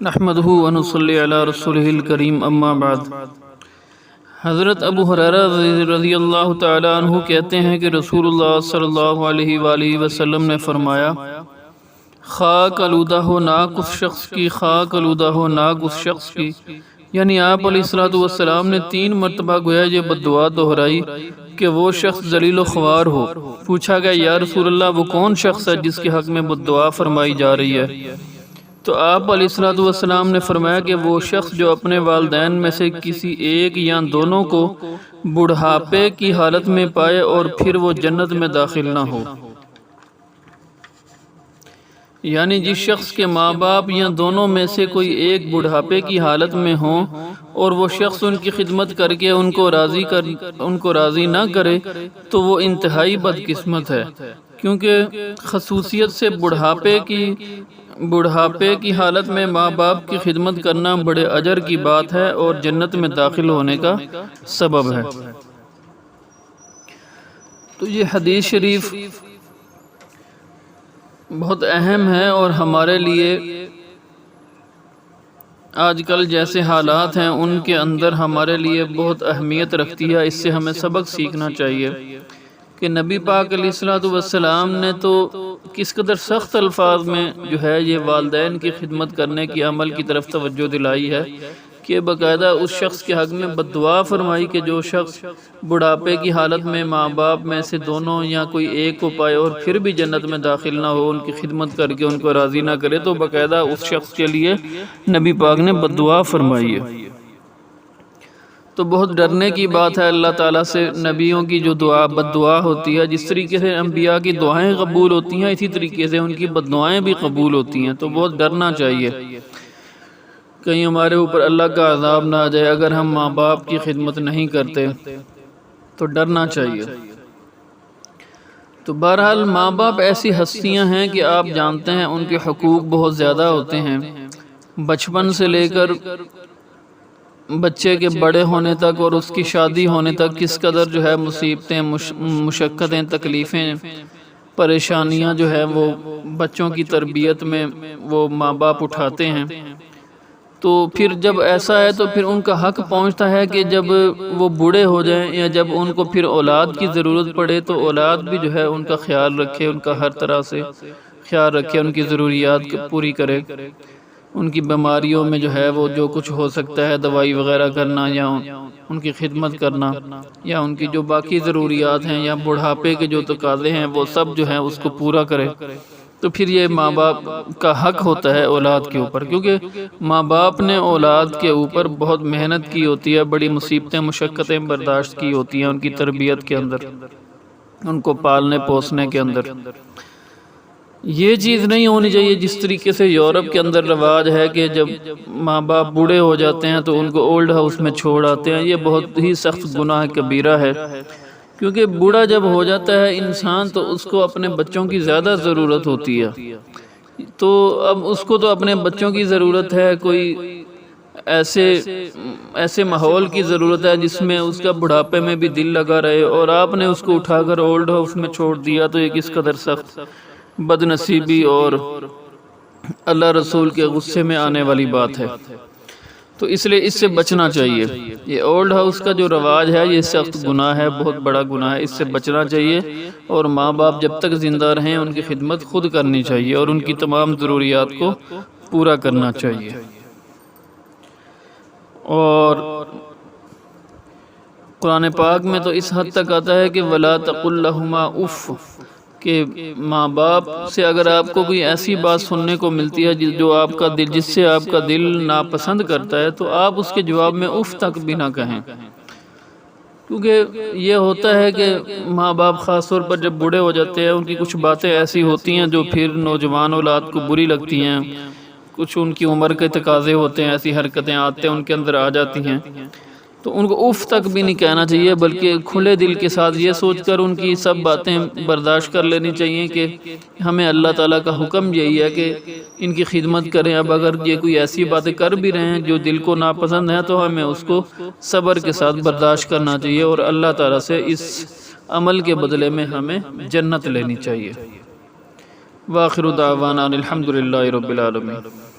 نحمدہ ونصلی علی رسولہ الکریم اما بعد۔ حضرت ابو ہریرہ رضی اللہ تعالی عنہ کہتے ہیں کہ رسول اللہ صلی اللہ علیہ وآلہ وسلم نے فرمایا، خاک آلودہ ہو ناک اس شخص کی، خاک آلودہ ہو ناک اس شخص کی، یعنی آپ علیہ الصلوۃ والسلام نے 3 مرتبہ گویا یہ بددعا دہرائی کہ وہ شخص ذلیل و خوار ہو۔ پوچھا گیا یا رسول اللہ وہ کون شخص ہے جس کے حق میں بددعا فرمائی جا رہی ہے؟ تو آپ علیہ الصلوۃ والسلام نے فرمایا کہ وہ شخص جو اپنے والدین میں سے کسی ایک یا دونوں کو بڑھاپے کی حالت میں پائے اور پھر وہ جنت میں داخل نہ ہو، یعنی جس شخص کے ماں باپ یا دونوں میں سے کوئی ایک بڑھاپے کی حالت میں ہوں اور وہ شخص ان کی خدمت کر کے ان کو راضی نہ کرے تو وہ انتہائی بدقسمت ہے، کیونکہ خصوصیت سے بڑھاپے کی حالت میں ماں باپ کی خدمت کرنا بڑے اجر کی بات ہے اور جنت میں داخل ہونے کا سبب ہے۔ تو یہ حدیث شریف بہت اہم ہے اور ہمارے لیے آج کل جیسے حالات ہیں ان کے اندر ہمارے لیے بہت اہمیت رکھتی ہے۔ اس سے ہمیں سبق سیکھنا چاہیے کہ نبی پاک علیہ الصلوۃ والسلام نے تو کس قدر سخت الفاظ میں جو ہے یہ والدین کی خدمت کرنے کی عمل کی طرف توجہ دلائی ہے کہ باقاعدہ اس شخص کے حق میں بددعا فرمائی کہ جو شخص بڑھاپے کی حالت میں ماں باپ میں سے دونوں یا کوئی ایک کو پائے اور پھر بھی جنت میں داخل نہ ہو، ان کی خدمت کر کے ان کو راضی نہ کرے، تو باقاعدہ اس شخص کے لیے نبی پاک نے بددعا فرمائی ہے۔ تو بہت ڈرنے کی بات ہے اللہ تعالیٰ سے۔ نبیوں کی جو بددعا ہوتی ہے، جس طریقے سے انبیاء کی دعائیں قبول ہوتی ہیں اسی طریقے سے ان کی بددعائیں بھی قبول ہوتی ہیں، تو بہت ڈرنا چاہیے کہیں ہمارے اوپر اللہ کا عذاب نہ آ جائے اگر ہم ماں باپ کی خدمت نہیں کرتے، تو ڈرنا چاہیے۔ تو بہرحال ماں باپ ایسی ہستیاں ہیں کہ آپ جانتے ہیں ان کے حقوق بہت زیادہ ہوتے ہیں، بچپن سے لے کر بچے کے بڑے ہونے تک اور اس کی شادی ہونے تک کس قدر جو ہے مصیبتیں، مشقتیں، تکلیفیں، پریشانیاں جو ہے وہ بچوں کی تربیت میں وہ ماں باپ اٹھاتے ہیں۔ تو پھر جب ایسا ہے تو پھر ان کا حق پہنچتا ہے کہ جب وہ بوڑھے ہو جائیں یا جب ان کو پھر اولاد کی ضرورت پڑے تو اولاد بھی جو ہے ان کا خیال رکھے، ان کا ہر طرح سے خیال رکھے، ان کی ضروریات پوری کرے، ان کی بیماریوں میں جو ہے وہ جو کچھ ہو سکتا ہے دوائی وغیرہ کرنا یا ان کی خدمت کرنا یا ان کی جو باقی ضروریات ہیں یا بڑھاپے کے جو تقاضے ہیں وہ سب جو ہیں اس کو پورا کرے۔ تو پھر یہ ماں باپ کا حق ہوتا ہے اولاد کے اوپر، کیونکہ ماں باپ نے اولاد کے اوپر بہت محنت کی ہوتی ہے، بڑی مصیبتیں، مشقتیں برداشت کی ہوتی ہیں ان کی تربیت کے اندر، ان کو پالنے پوسنے کے اندر۔ یہ چیز نہیں ہونی چاہیے جس طریقے سے یورپ کے اندر رواج ہے کہ جب ماں باپ بوڑھے ہو جاتے ہیں تو ان کو اولڈ ہاؤس میں چھوڑ آتے ہیں۔ یہ بہت ہی سخت گناہ کبیرہ ہے، کیونکہ بوڑھا جب ہو جاتا ہے انسان تو اس کو اپنے بچوں کی زیادہ ضرورت ہوتی ہے، تو اب اس کو تو اپنے بچوں کی ضرورت ہے، کوئی ایسے ماحول کی ضرورت ہے جس میں اس کا بڑھاپے میں بھی دل لگا رہے، اور آپ نے اس کو اٹھا کر اولڈ ہاؤس میں چھوڑ دیا، تو یہ کس قدر سخت بد نصیبی اور اللہ رسول کے غصے میں آنے والی بات ہے۔ تو اس لیے اس سے بچنا چاہیے۔ یہ اولڈ ہاؤس کا جو رواج ہے یہ سخت گناہ ہے، بہت بڑا گناہ ہے، اس سے بچنا چاہیے، اور ماں باپ جب تک زندہ رہیں ان کی خدمت خود کرنی چاہیے اور ان کی تمام ضروریات کو پورا کرنا چاہیے۔ اور قرآن پاک میں تو اس حد تک آتا ہے کہ وَلَا تَقُلْ لَهُمَا اُفٍّ، کہ ماں باپ سے اگر آپ کو کوئی ایسی بات سننے کو ملتی ہے جس سے آپ کا دل ناپسند کرتا ہے تو آپ اس کے جواب میں اف تک بھی نہ کہیں، کیونکہ یہ ہوتا ہے کہ ماں باپ خاص طور پر جب بوڑھے ہو جاتے ہیں ان کی کچھ باتیں ایسی ہوتی ہیں جو پھر نوجوان اولاد کو بری لگتی ہیں، کچھ ان کی عمر کے تقاضے ہوتے ہیں، ایسی حرکتیں آتے ہیں ان کے اندر آ جاتی ہیں، تو ان کو اف تک بھی نہیں کہنا چاہیے، بلکہ کھلے دل کے ساتھ یہ سوچ کر ان کی سب باتیں برداشت کر لینی چاہیے کہ ہمیں اللہ تعالیٰ کا حکم یہی ہے کہ ان کی خدمت کریں۔ اب اگر یہ کوئی ایسی باتیں کر بھی رہے ہیں جو دل کو ناپسند ہیں تو ہمیں اس کو صبر کے ساتھ برداشت کرنا چاہیے، اور اللہ تعالیٰ سے اس عمل کے بدلے میں ہمیں جنت لینی چاہیے۔ وآخر دعوانا الحمدللہ رب العالمین۔